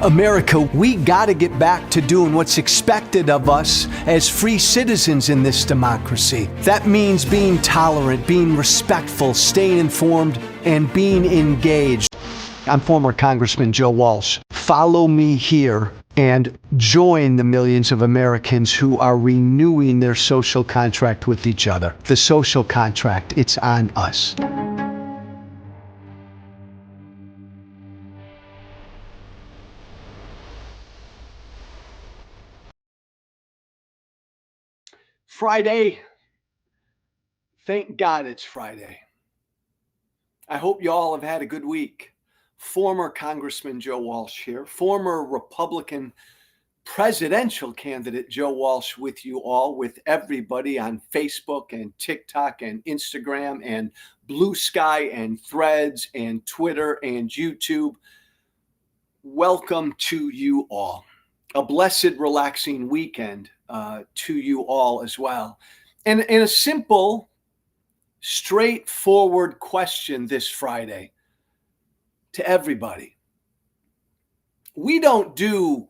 America, we gotta get back to doing what's expected of us as free citizens in this democracy. That means being tolerant, being respectful, staying informed, and being engaged. I'm former Congressman Joe Walsh. Follow me here and join the millions of Americans who are renewing their social contract with each other. The social contract, it's on us. Friday. Thank God it's Friday. I hope you all have had a good week. Former Congressman Joe Walsh here, former Republican presidential candidate Joe Walsh with you all, with everybody on Facebook and TikTok and Instagram and Blue Sky and Threads and Twitter and YouTube. Welcome to you all. A blessed, relaxing weekend to you all as well. And a simple, straightforward question this Friday to everybody. We don't do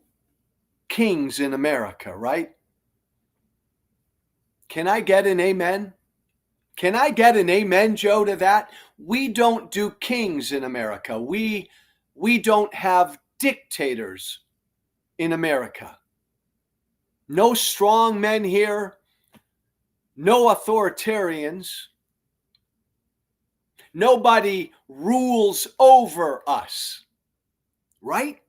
kings in America, right? Can I get an amen? Can I get an amen, Joe, to that? We don't do kings in America. We don't have dictators in America. No strong men here. No authoritarians. Nobody rules over us, right?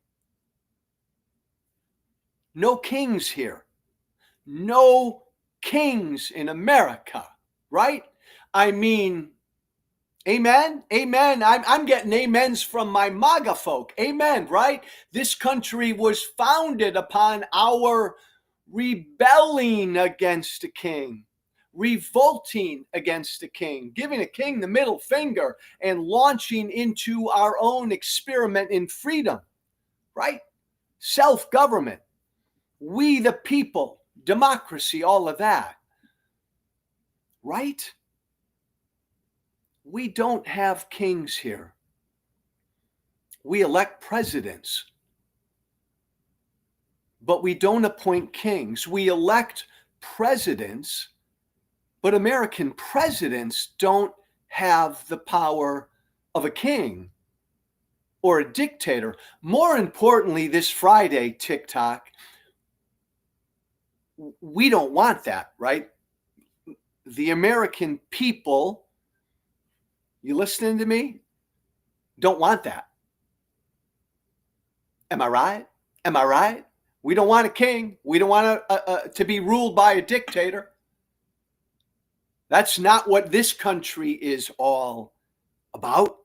No kings here. No kings in America, right? I mean, amen? Amen. I'm getting amens from my MAGA folk. Amen, right? This country was founded upon our rebelling against a king, revolting against a king, giving a king the middle finger, and launching into our own experiment in freedom, right? Self-government, we the people, democracy, all of that, right? We don't have kings here. We elect presidents, but we don't appoint kings. We elect presidents, but American presidents don't have the power of a king or a dictator. More importantly, this Friday, TikTok, we don't want that, right? The American people, you listening to me? Don't want that. Am I right? Am I right? We don't want a king. We don't want to be ruled by a dictator. That's not what this country is all about.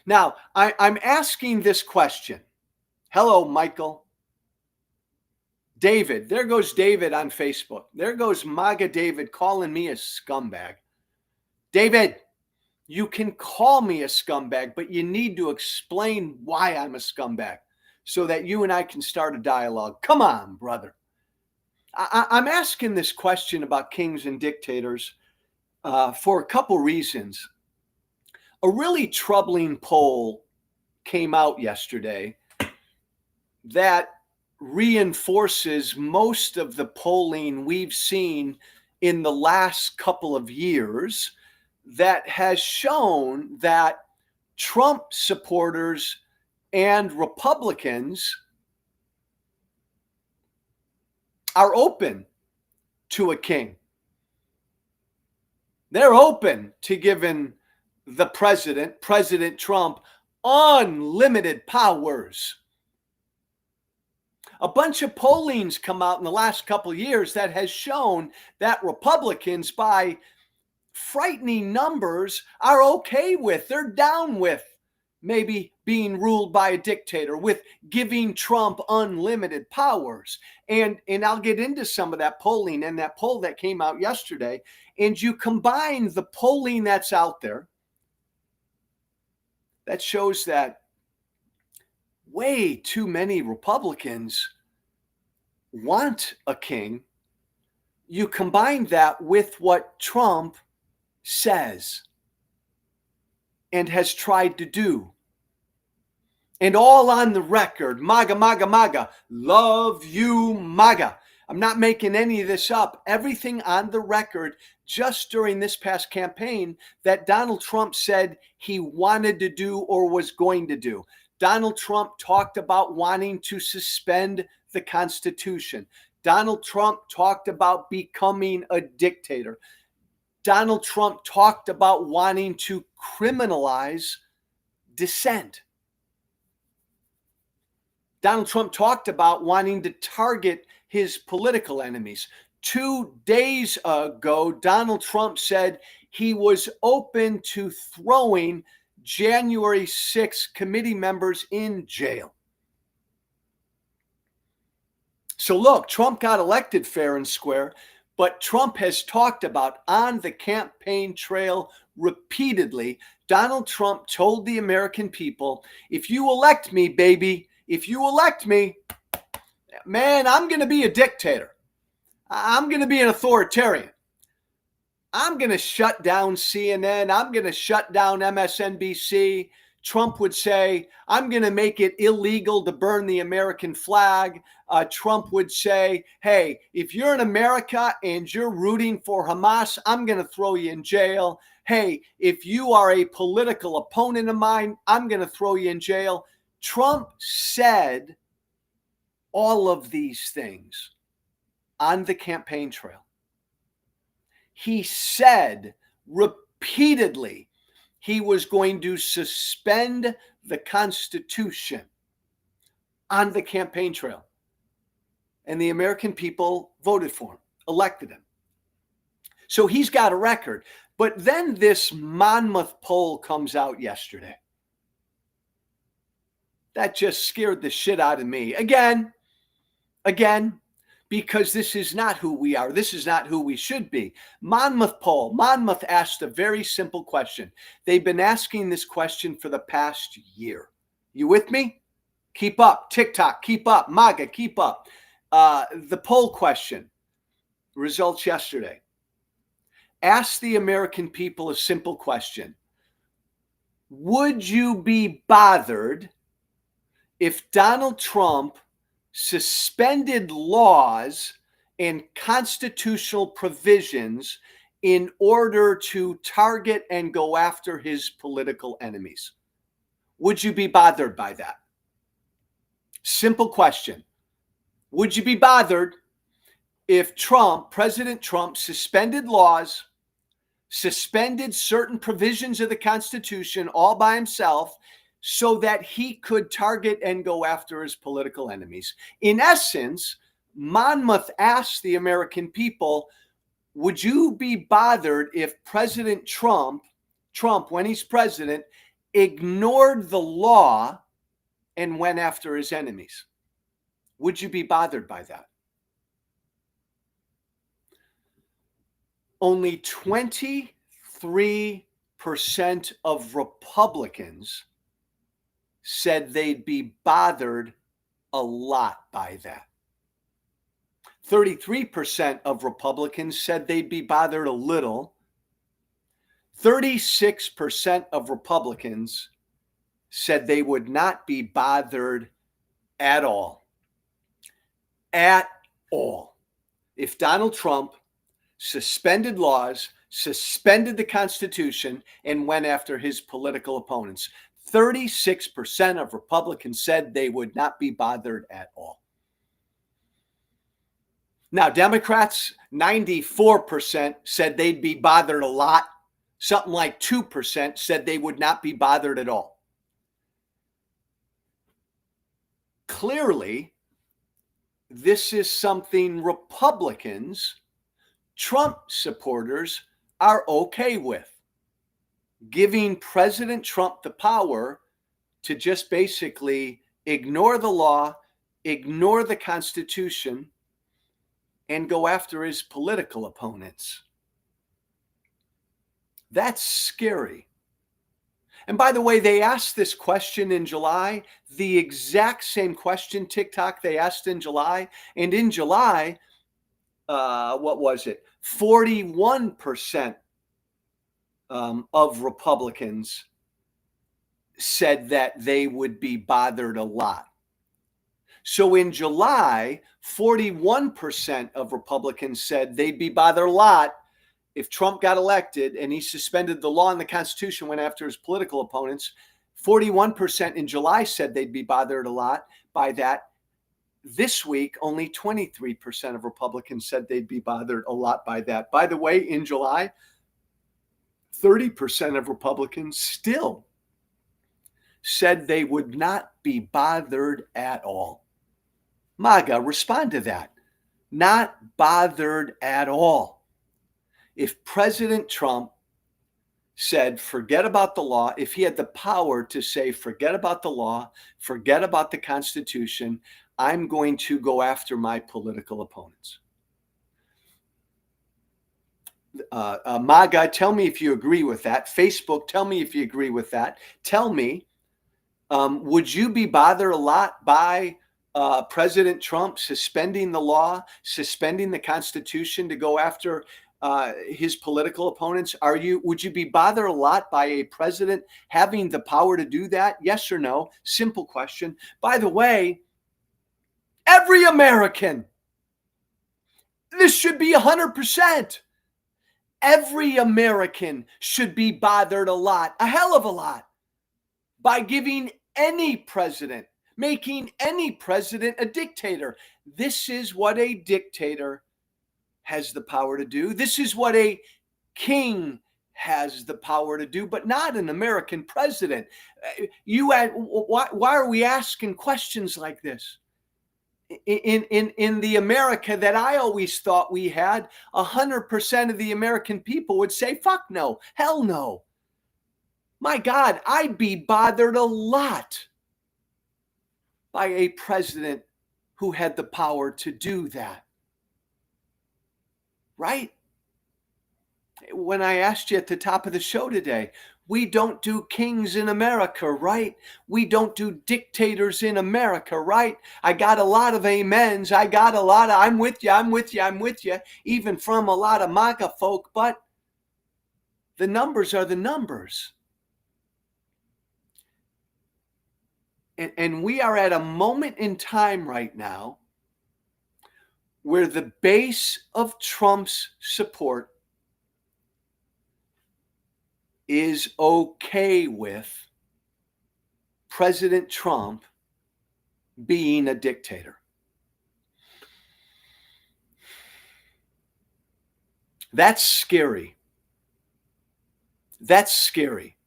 Now, I'm asking this question. Hello, Michael. David. There goes David on Facebook. There goes MAGA David calling me a scumbag. David, you can call me a scumbag, but you need to explain why I'm a scumbag so that you and I can start a dialogue. Come on, brother. I'm asking this question about kings and dictators for a couple reasons. A really troubling poll came out yesterday that reinforces most of the polling we've seen in the last couple of years that has shown that Trump supporters and Republicans are open to a king. They're open to giving the President Trump, unlimited powers. A bunch of pollings come out in the last couple of years that has shown that Republicans, by frightening numbers, are okay with, they're down with maybe being ruled by a dictator, with giving Trump unlimited powers. And I'll get into some of that polling and that poll that came out yesterday. And you combine the polling that's out there that shows that way too many Republicans want a king. You combine that with what Trump says and has tried to do. And all on the record, MAGA, MAGA, MAGA, love you, MAGA. I'm not making any of this up. Everything on the record just during this past campaign that Donald Trump said he wanted to do or was going to do. Donald Trump talked about wanting to suspend the Constitution. Donald Trump talked about becoming a dictator. Donald Trump talked about wanting to criminalize dissent. Donald Trump talked about wanting to target his political enemies. 2 days ago, Donald Trump said he was open to throwing January 6th committee members in jail. So look, Trump got elected fair and square, but Trump has talked about on the campaign trail repeatedly. Donald Trump told the American people, if you elect me, baby, if you elect me, man, I'm going to be a dictator. I'm going to be an authoritarian. I'm going to shut down CNN. I'm going to shut down MSNBC. Trump would say, I'm going to make it illegal to burn the American flag. Trump would say, hey, if you're in America and you're rooting for Hamas, I'm going to throw you in jail. Hey, if you are a political opponent of mine, I'm going to throw you in jail. Trump said all of these things on the campaign trail. He said repeatedly he was going to suspend the Constitution on the campaign trail. And the American people voted for him, elected him. So he's got a record. But then this Monmouth poll comes out yesterday. That just scared the shit out of me. Again, because this is not who we are. This is not who we should be. Monmouth poll. Monmouth asked a very simple question. They've been asking this question for the past year. You with me? Keep up. TikTok, keep up. MAGA, keep up. The poll question, results yesterday. Ask the American people a simple question. Would you be bothered if Donald Trump suspended laws and constitutional provisions in order to target and go after his political enemies? Would you be bothered by that? Simple question. Would you be bothered if President Trump suspended laws, suspended certain provisions of the Constitution all by himself so that he could target and go after his political enemies? In essence, Monmouth asked the American people, would you be bothered if President Trump, when he's president, ignored the law and went after his enemies? Would you be bothered by that? Only 23% of Republicans said they'd be bothered a lot by that. 33% of Republicans said they'd be bothered a little. 36% of Republicans said they would not be bothered at all. At all. If Donald Trump suspended laws, suspended the Constitution, and went after his political opponents. 36% of Republicans said they would not be bothered at all. Now, Democrats, 94% said they'd be bothered a lot. Something like 2% said they would not be bothered at all. Clearly, this is something Republicans, Trump supporters, are okay with. Giving President Trump the power to just basically ignore the law, ignore the Constitution, and go after his political opponents. That's scary. And by the way, they asked this question in July, the exact same question, TikTok, they asked in July. And in July, 41% of Republicans said that they would be bothered a lot. So in July, 41% of Republicans said they'd be bothered a lot if Trump got elected and he suspended the law and the Constitution, went after his political opponents. 41% in July said they'd be bothered a lot by that. This week, only 23% of Republicans said they'd be bothered a lot by that. By the way, in July, 30% of Republicans still said they would not be bothered at all. MAGA, respond to that. Not bothered at all. If President Trump said, forget about the law, if he had the power to say, forget about the law, forget about the Constitution, I'm going to go after my political opponents. MAGA, tell me if you agree with that. Facebook, tell me if you agree with that. Tell me, would you be bothered a lot by President Trump suspending the law, suspending the Constitution to go after his political opponents? Would you be bothered a lot by a president having the power to do that? Yes or no? Simple question. By the way, every American, this should be 100%. Every American should be bothered a lot, a hell of a lot, by giving any president, making any president a dictator. This is what a dictator has the power to do. This is what a king has the power to do, but not an American president. Why are we asking questions like this? In the America that I always thought we had, 100% of the American people would say, fuck no, hell no. My God, I'd be bothered a lot by a president who had the power to do that. Right? When I asked you at the top of the show today, we don't do kings in America, right? We don't do dictators in America, right? I got a lot of amens. I got a lot of I'm with you, I'm with you, I'm with you, even from a lot of MAGA folk, but the numbers are the numbers. And we are at a moment in time right now where the base of Trump's support is okay with President Trump being a dictator. That's scary. That's scary.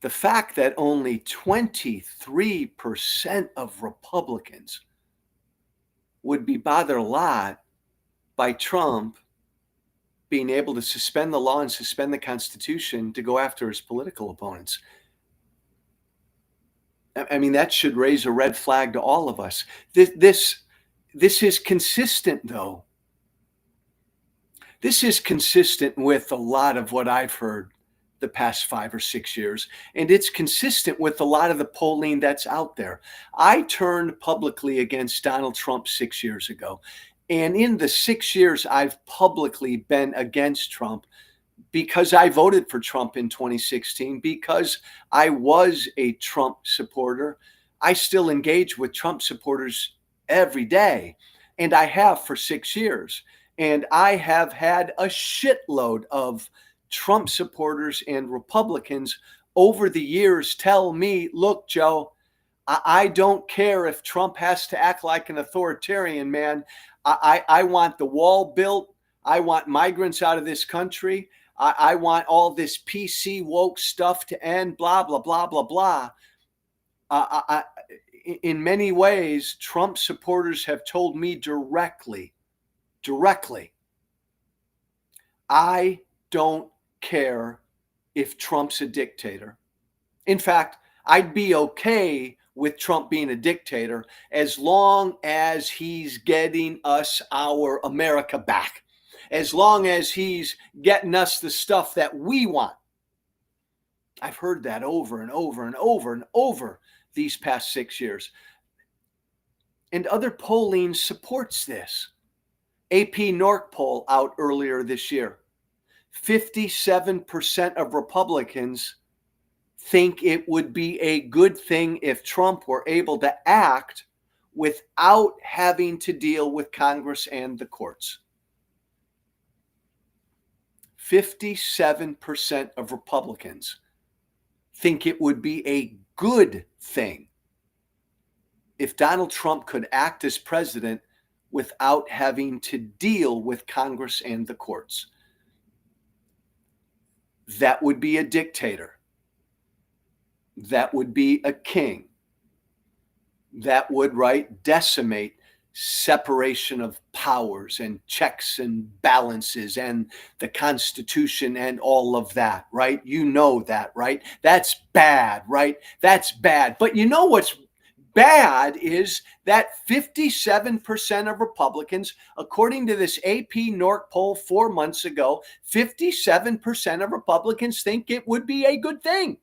The fact that only 23% of Republicans would be bothered a lot by Trump being able to suspend the law and suspend the Constitution to go after his political opponents. I mean, that should raise a red flag to all of us. This is consistent, though. This is consistent with a lot of what I've heard the past 5 or 6 years, and it's consistent with a lot of the polling that's out there. I turned publicly against Donald Trump 6 years ago, and in the 6 years I've publicly been against Trump because I voted for Trump in 2016, because I was a Trump supporter. I still engage with Trump supporters every day, and I have for 6 years. And I have had a shitload of Trump supporters and Republicans over the years tell me, look, Joe, I don't care if Trump has to act like an authoritarian, man. I want the wall built. I want migrants out of this country. I want all this PC woke stuff to end, blah, blah, blah, blah, blah. In many ways, Trump supporters have told me directly, I don't care if Trump's a dictator. In fact, I'd be okay with Trump being a dictator as long as he's getting us our America back, as long as he's getting us the stuff that we want. I've heard that over and over and over and over these past 6 years. And other polling supports this. AP North poll out earlier this year. 57% of Republicans think it would be a good thing if Trump were able to act without having to deal with Congress and the courts. 57% of Republicans think it would be a good thing if Donald Trump could act as president without having to deal with Congress and the courts. That would be a dictator. That would be a king. That would, right, decimate separation of powers and checks and balances and the Constitution and all of that, right? You know that, right? That's bad, right? That's bad. But you know what's bad is that 57% of Republicans, according to this AP NORC poll 4 months ago, 57% of Republicans think it would be a good thing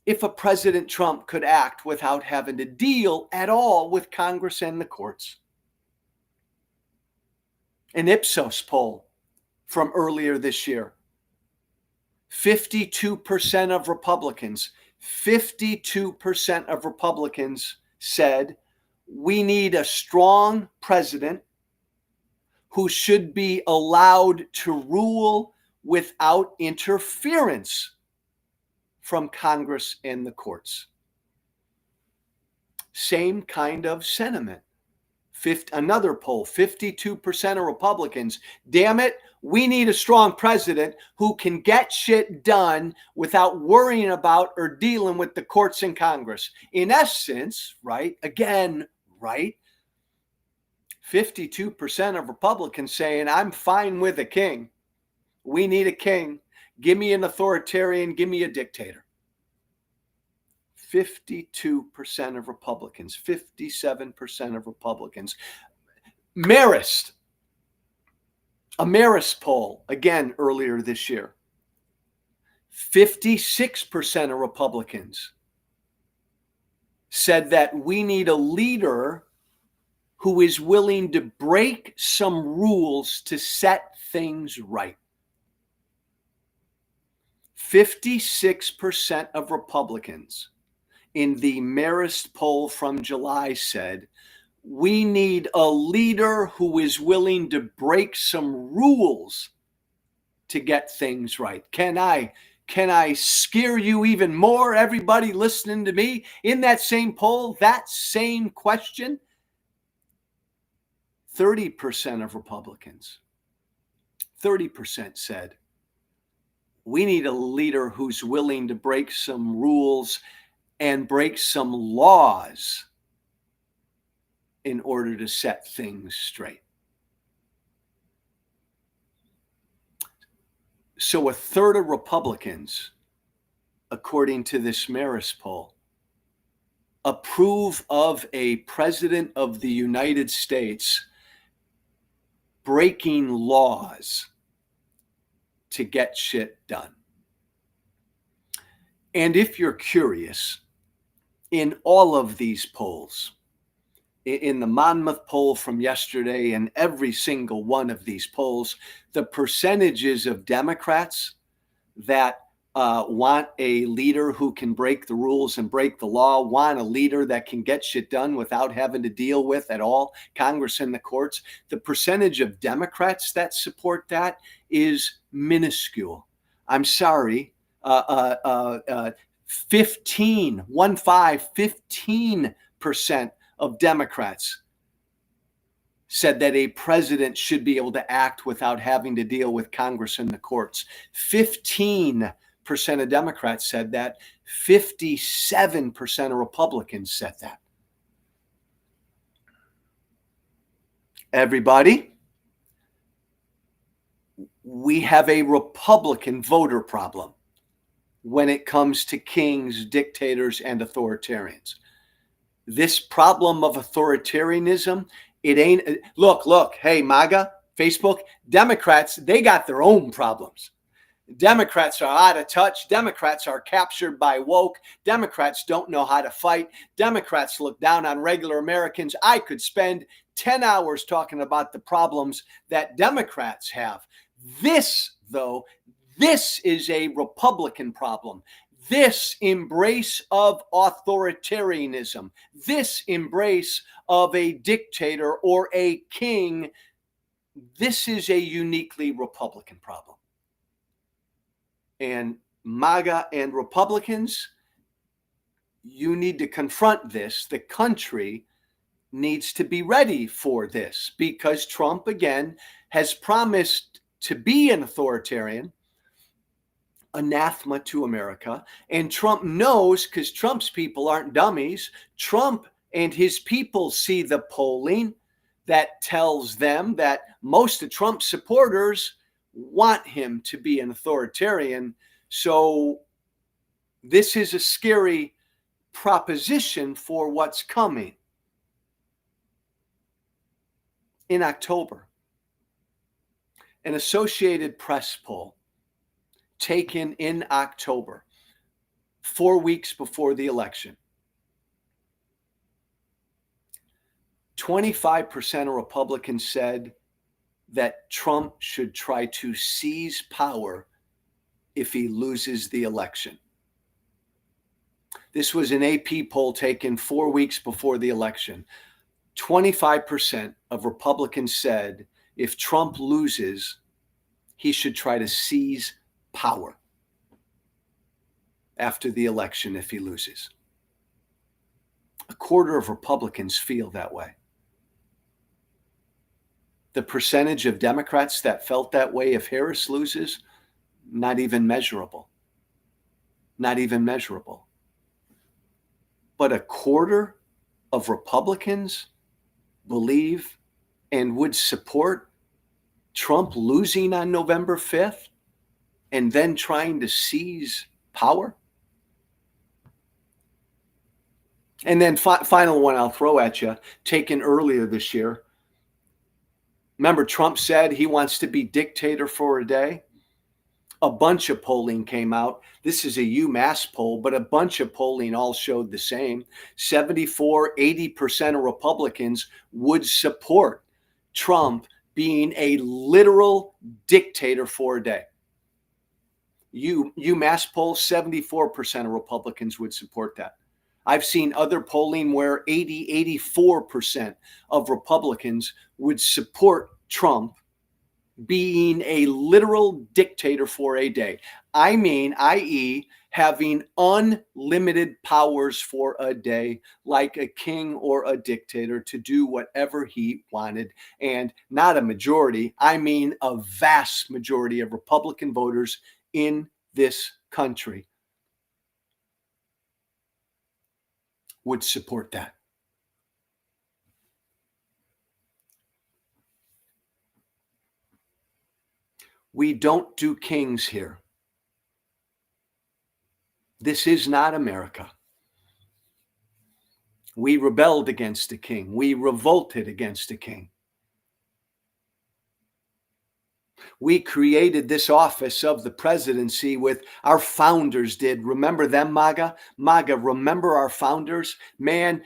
if a President Trump could act without having to deal at all with Congress and the courts. An Ipsos poll from earlier this year, 52% of Republicans said we need a strong president who should be allowed to rule without interference from Congress and the courts. Same kind of sentiment. Another poll, 52% of Republicans, damn it, we need a strong president who can get shit done without worrying about or dealing with the courts and Congress. In essence, right, again, right, 52% of Republicans saying, I'm fine with a king. We need a king. Give me an authoritarian, give me a dictator. 52% of Republicans, 57% of Republicans. Marist, a Marist poll, again earlier this year. 56% of Republicans said that we need a leader who is willing to break some rules to set things right. 56% of Republicans in the Marist poll from July said, we need a leader who is willing to break some rules to get things right. Can I scare you even more, everybody listening to me? In that same poll, that same question, 30% of Republicans, 30% said, we need a leader who's willing to break some rules and break some laws in order to set things straight. So a third of Republicans, according to this Marist poll, approve of a president of the United States breaking laws to get shit done. And if you're curious, in all of these polls, in the Monmouth poll from yesterday and every single one of these polls, the percentages of Democrats that want a leader who can break the rules and break the law, want a leader that can get shit done without having to deal with at all Congress and the courts, the percentage of Democrats that support that is minuscule. I'm sorry, 15% of Democrats said that a president should be able to act without having to deal with Congress and the courts. 15% of Democrats said that. 57% of Republicans said that. Everybody, we have a Republican voter problem when it comes to kings, dictators, and authoritarians. This problem of authoritarianism, it ain't, look, hey, MAGA, Facebook, Democrats, they got their own problems. Democrats are out of touch. Democrats are captured by woke. Democrats don't know how to fight. Democrats look down on regular Americans. I could spend 10 hours talking about the problems that Democrats have. This, though, This is a Republican problem. This embrace of authoritarianism, this embrace of a dictator or a king, this is a uniquely Republican problem. And MAGA and Republicans, you need to confront this. The country needs to be ready for this because Trump, again, has promised to be an authoritarian, anathema to America. And Trump knows, because Trump's people aren't dummies, Trump and his people see the polling that tells them that most of Trump's supporters want him to be an authoritarian. So this is a scary proposition for what's coming. In October, an Associated Press poll taken in October, 4 weeks before the election, 25% of Republicans said that Trump should try to seize power if he loses the election. This was an AP poll taken 4 weeks before the election. 25% of Republicans said if Trump loses, he should try to seize power after the election if he loses. A quarter of Republicans feel that way. The percentage of Democrats that felt that way if Harris loses, not even measurable. Not even measurable. But a quarter of Republicans believe and would support Trump losing on November 5th and then trying to seize power. And then final one I'll throw at you, taken earlier this year. Remember, Trump said he wants to be dictator for a day. A bunch of polling came out. This is a UMass poll, but a bunch of polling all showed the same. 74-80% of Republicans would support Trump being a literal dictator for a day. UMass poll, 74% of Republicans would support that. I've seen other polling where 80-84% of Republicans would support Trump being a literal dictator for a day. I mean, i.e., having unlimited powers for a day, like a king or a dictator, to do whatever he wanted. And not a majority, I mean a vast majority of Republican voters in this country would support that. We don't do kings here. This is not America. We rebelled against the king. We revolted against the king. We created this office of the presidency with our founders did. Remember them, MAGA? MAGA, remember our founders? Man,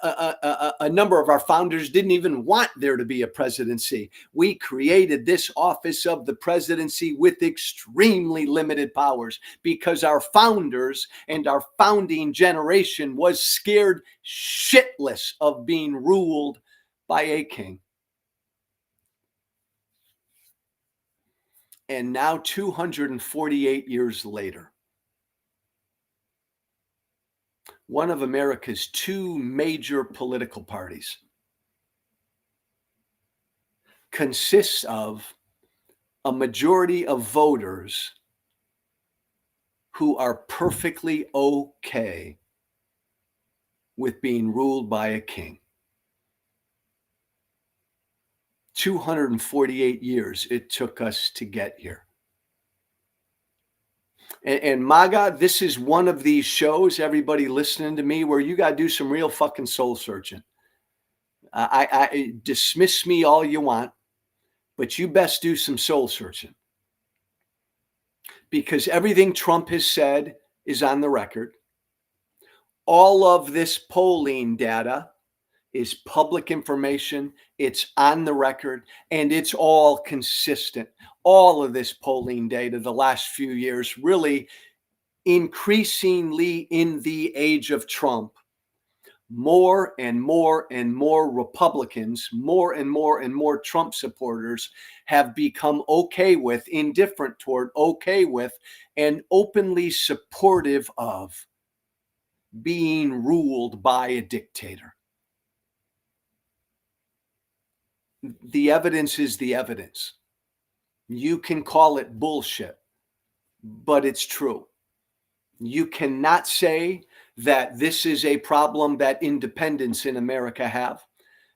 a number of our founders didn't even want there to be a presidency. We created this office of the presidency with extremely limited powers because our founders and our founding generation was scared shitless of being ruled by a king. And now 248 years later, one of America's two major political parties consists of a majority of voters who are perfectly okay with being ruled by a king. 248 years it took us to get here. And MAGA, this is one of these shows, everybody listening to me, where you got to do some real fucking soul searching. I dismiss me all you want, but you best do some soul searching. Because everything Trump has said is on the record. All of this polling data is public information. It's on the record, and it's all consistent. All of this polling data the last few years, really increasingly in the age of Trump, more and more and more Republicans, more and more Trump supporters have become okay with, indifferent toward, okay with, and openly supportive of being ruled by a dictator. The evidence is the evidence. You can call it bullshit, but it's true. You cannot say that this is a problem that independents in America have.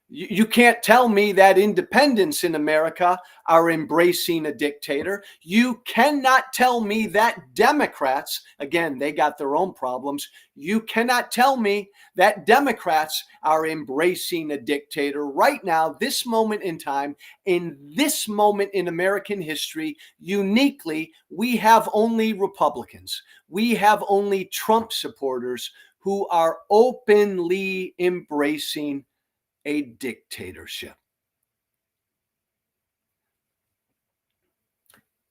You can't tell me that independents in America are embracing a dictator. You cannot tell me that Democrats, again, they got their own problems. You cannot tell me that Democrats are embracing a dictator right now, this moment in time, in this moment in American history. Uniquely, we have only Republicans. We have only Trump supporters who are openly embracing a dictatorship.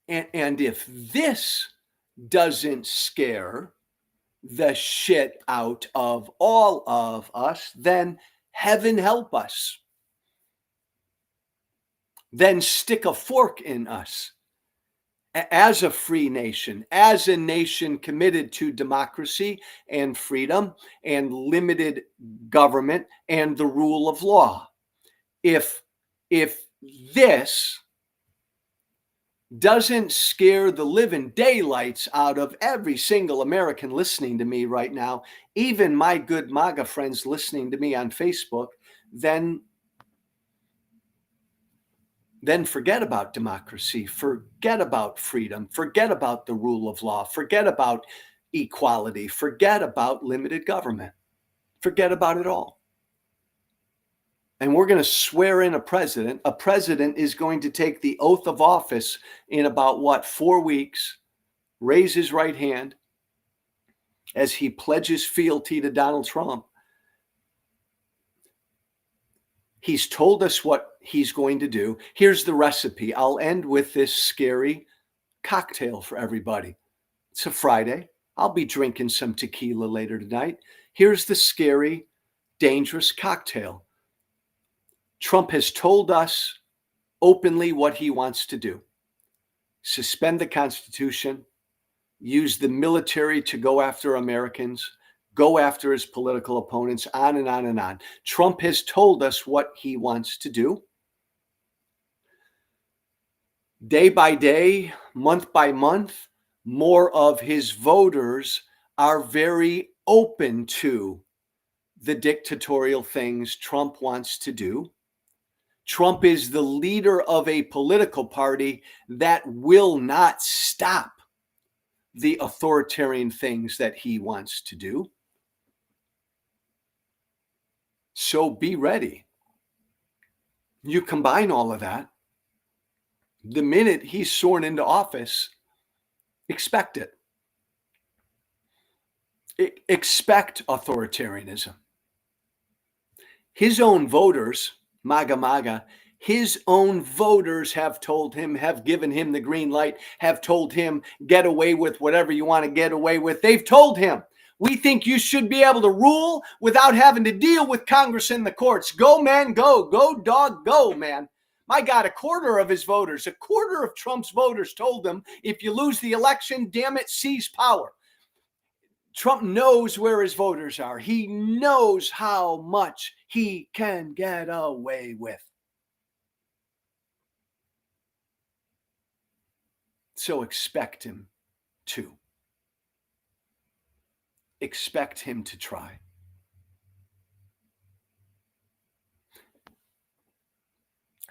And if this doesn't scare the shit out of all of us, then heaven help us. Then stick a fork in us. As a free nation, as a nation committed to democracy and freedom and limited government and the rule of law. If this doesn't scare the living daylights out of every single American listening to me right now, even my good MAGA friends listening to me on Facebook, then forget about democracy, forget about freedom, forget about the rule of law, forget about equality, forget about limited government, forget about it all. And we're going to swear in a president. A president is going to take the oath of office in about 4 weeks, raise his right hand as he pledges fealty to Donald Trump. He's told us what he's going to do. Here's the recipe. I'll end with this scary cocktail for everybody. It's a Friday. I'll be drinking some tequila later tonight. Here's the scary, dangerous cocktail. Trump has told us openly what he wants to do. Suspend the Constitution, use the military to go after Americans, go after his political opponents, on and on and on. Trump has told us what he wants to do. Day by day, month by month, more of his voters are very open to the dictatorial things Trump wants to do. Trump is the leader of a political party that will not stop the authoritarian things that he wants to do. So be ready. You combine all of that, the minute he's sworn into office, expect it. Expect authoritarianism. His own voters, MAGA, his own voters have told him, have given him the green light, have told him, get away with whatever you want to get away with. They've told him, we think you should be able to rule without having to deal with Congress and the courts. Go, man, go. Go, dog, go, man. My God, a quarter of his voters, a quarter of Trump's voters told him, if you lose the election, damn it, seize power. Trump knows where his voters are. He knows how much he can get away with. So expect him to. Expect him to try.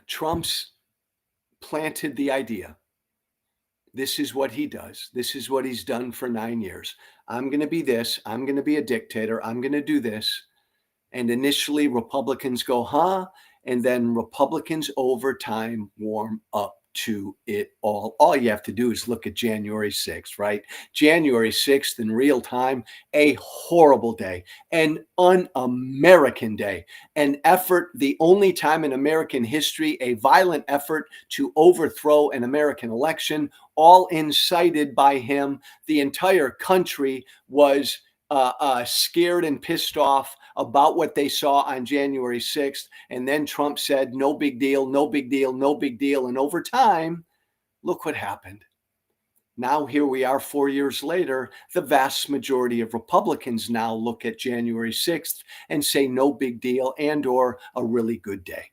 Trump's planted the idea. This is what he does. This is what he's done for 9 years. I'm going to be this. I'm going to be a dictator. I'm going to do this. And initially Republicans go, huh? And then Republicans over time warm up to it all. All you have to do is look at January 6th, right? January 6th in real time, a horrible day, an un-American day, an effort, the only time in American history, a violent effort to overthrow an American election, all incited by him. The entire country was scared and pissed off about what they saw on January 6th. And then Trump said, no big deal, no big deal, no big deal. And over time, look what happened. Now, here we are 4 years later. The vast majority of Republicans now look at January 6th and say no big deal and or a really good day.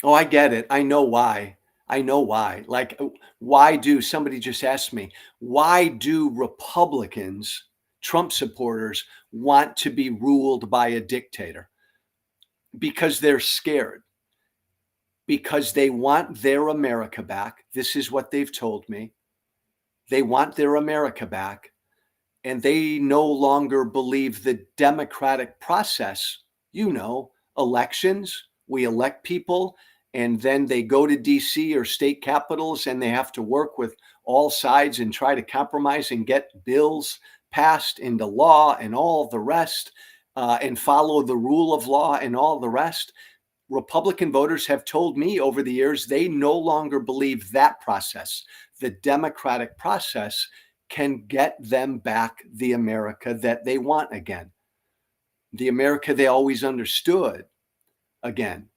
Oh, I get it. I know why. I know why. Like, why do somebody just asked me, why do Republicans, Trump supporters, want to be ruled by a dictator? Because they're scared, because they want their America back. This is what they've told me. They want their America back, and they no longer believe the democratic process. Elections, we elect people, and then they go to DC or state capitals and they have to work with all sides and try to compromise and get bills passed into law and all the rest, and follow the rule of law and all the rest. Republican voters have told me over the years they no longer believe that process, the democratic process, can get them back the America that they want again, the America they always understood again.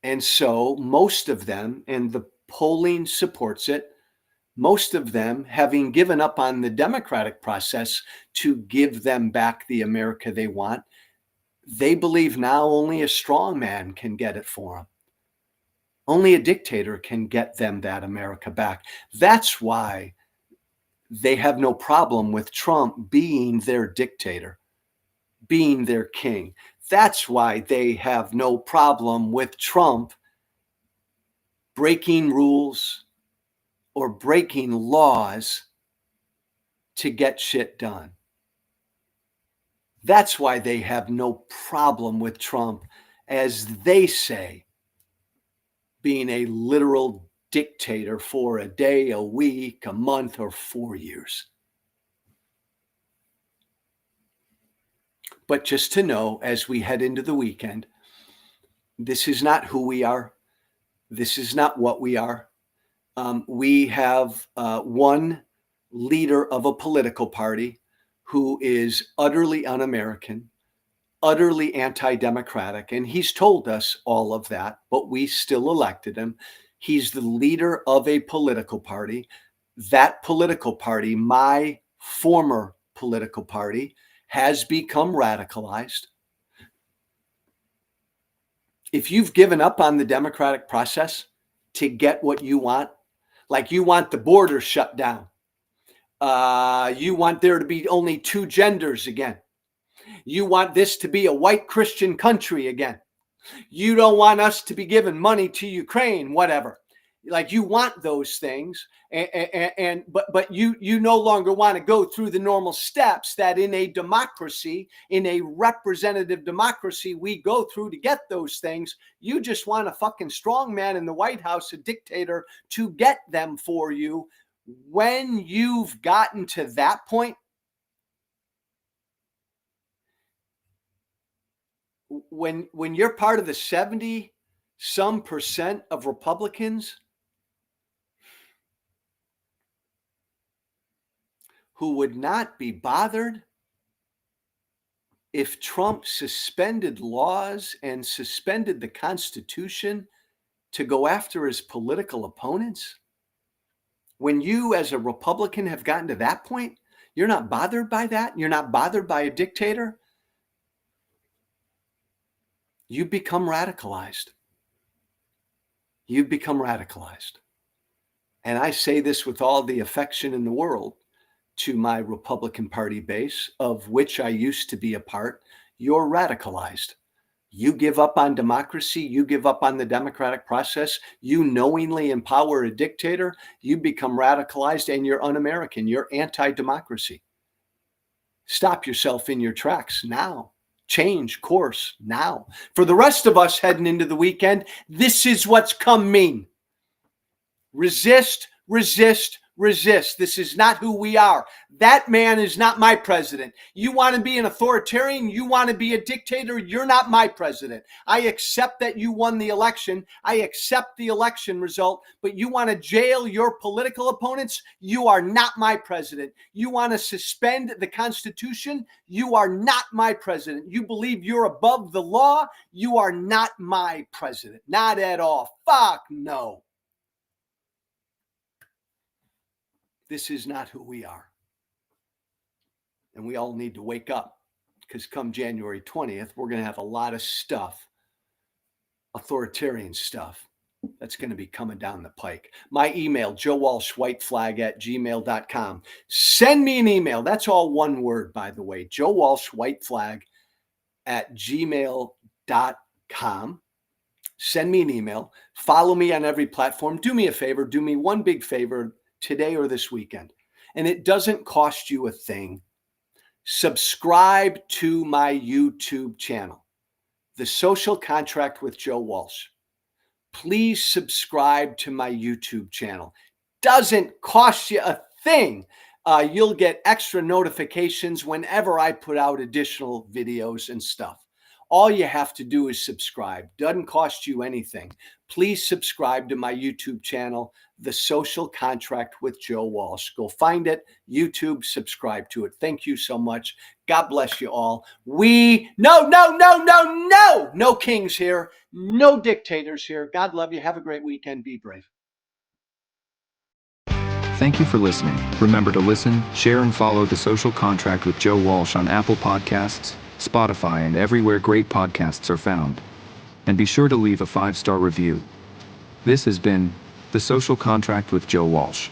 And so most of them, and the polling supports it, most of them, having given up on the democratic process to give them back the America they want, they believe now only a strong man can get it for them. Only a dictator can get them that America back. That's why they have no problem with Trump being their dictator, being their king. That's why they have no problem with Trump breaking rules or breaking laws to get shit done. That's why they have no problem with Trump, as they say, being a literal dictator for a day, a week, a month, or 4 years. But just to know, as we head into the weekend, this is not who we are. This is not what we are. We have one leader of a political party who is utterly un-American, utterly anti-democratic, and he's told us all of that, but we still elected him. He's the leader of a political party. That political party, my former political party, has become radicalized. If you've given up on the democratic process to get what you want, like you want the border shut down, you want there to be only two genders again, you want this to be a white Christian country again, you don't want us to be giving money to Ukraine, whatever. Like, you want those things, but you no longer want to go through the normal steps that in a democracy, in a representative democracy, we go through to get those things. You just want a fucking strong man in the White House, a dictator, to get them for you. When you've gotten to that point, when you're part of the 70-some% of Republicans who would not be bothered if Trump suspended laws and suspended the Constitution to go after his political opponents, when you as a Republican have gotten to that point, you're not bothered by that, you're not bothered by a dictator, you become radicalized. You've become radicalized. And I say this with all the affection in the world to my Republican Party base, of which I used to be a part. You're radicalized. You give up on democracy, you give up on the democratic process, you knowingly empower a dictator, you become radicalized, and you're un-American. You're anti-democracy. Stop yourself in your tracks now. change course now. For the rest of us heading into the weekend, this is what's coming. Resist, resist, resist. This is not who we are. That man is not my president. You want to be an authoritarian? You want to be a dictator? You're not my president. I accept that you won the election. I accept the election result, but you want to jail your political opponents? You are not my president. You want to suspend the Constitution? You are not my president. You believe you're above the law? You are not my president. Not at all. Fuck no. This is not who we are. And we all need to wake up, because come January 20th, we're going to have a lot of stuff, authoritarian stuff, that's going to be coming down the pike. My email, joewalshwhiteflag@gmail.com. Send me an email. That's all one word, by the way, joewalshwhiteflag@gmail.com. Send me an email. Follow me on every platform. Do me a favor. Do me one big favor today or this weekend, and it doesn't cost you a thing. Subscribe to my YouTube channel, The Social Contract with Joe Walsh. Please subscribe to my YouTube channel. Doesn't cost you a thing. You'll get extra notifications whenever I put out additional videos and stuff. All you have to do is subscribe. Doesn't cost you anything. Please subscribe to my YouTube channel, The Social Contract with Joe Walsh. Go find it, YouTube, subscribe to it. Thank you so much. God bless you all. No kings here. No dictators here. God love you. Have a great weekend. Be brave. Thank you for listening. Remember to listen, share, and follow The Social Contract with Joe Walsh on Apple Podcasts, Spotify, and everywhere great podcasts are found. And be sure to leave a 5-star review. This has been The Social Contract with Joe Walsh.